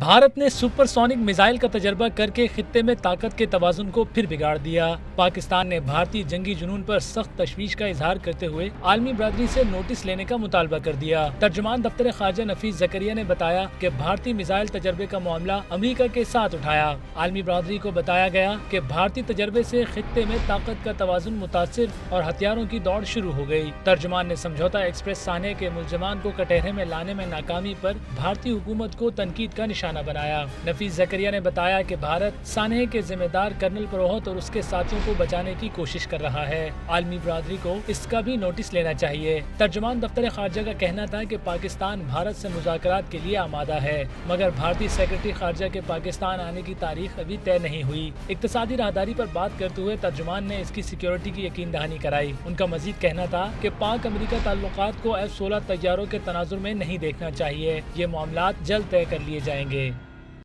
भारत ने supersonic missile का तजर्बा करके खित्ते में ताकत के तवाजुन को फिर बिगाड़ दिया। पाकिस्तान ने भारतीय जंगी जुनून पर सख्त तशवीश का इजहार करते हुए आलमी बरादरी से नोटिस लेने का मुतालबा कर दिया। तर्जुमान दफ्तर खारजा नफीस जकरिया ने बताया कि भारतीय मिसाइल तजर्बे का मामला अमेरिका के साथ उठाया। आलमी बरादरी को बताया गया कि भारतीय तजर्बे से खित्ते में ताकत का तवाजुन मुतासिर और हथियारों की दौड़ शुरू हो गई। तर्जुमान ने समझौता एक्सप्रेस साने के मुलजमान को कटहरे में लाने में नाकामी पर भारतीय हुकूमत को तनकीद का निशाना बनाया। नफीस जकरिया ने बताया कि भारत सानहे के जिम्मेदार कर्नल पुरोहित और उसके साथियों को बचाने की कोशिश कर रहा है। आलमी बरादरी को इसका भी नोटिस लेना चाहिए। तर्जुमान दफ्तर खारजा का कहना था कि पाकिस्तान भारत से मुज़ाकरात के लिए आमादा है, मगर भारतीय सेक्रेटरी खारजा के पाकिस्तान आने की तारीख अभी तय नहीं हुई। इक्तिसादी राहदारी पर बात करते हुए तर्जुमान ने इसकी सिक्योरिटी की यकीन दहानी कराई। उनका मजीद कहना था कि पाक अमेरिका ताल्लुकात को F-16 तैयारों के तनाजुर में नहीं देखना चाहिए। ये मामलात जल्द तय कर लिए जाएंगे।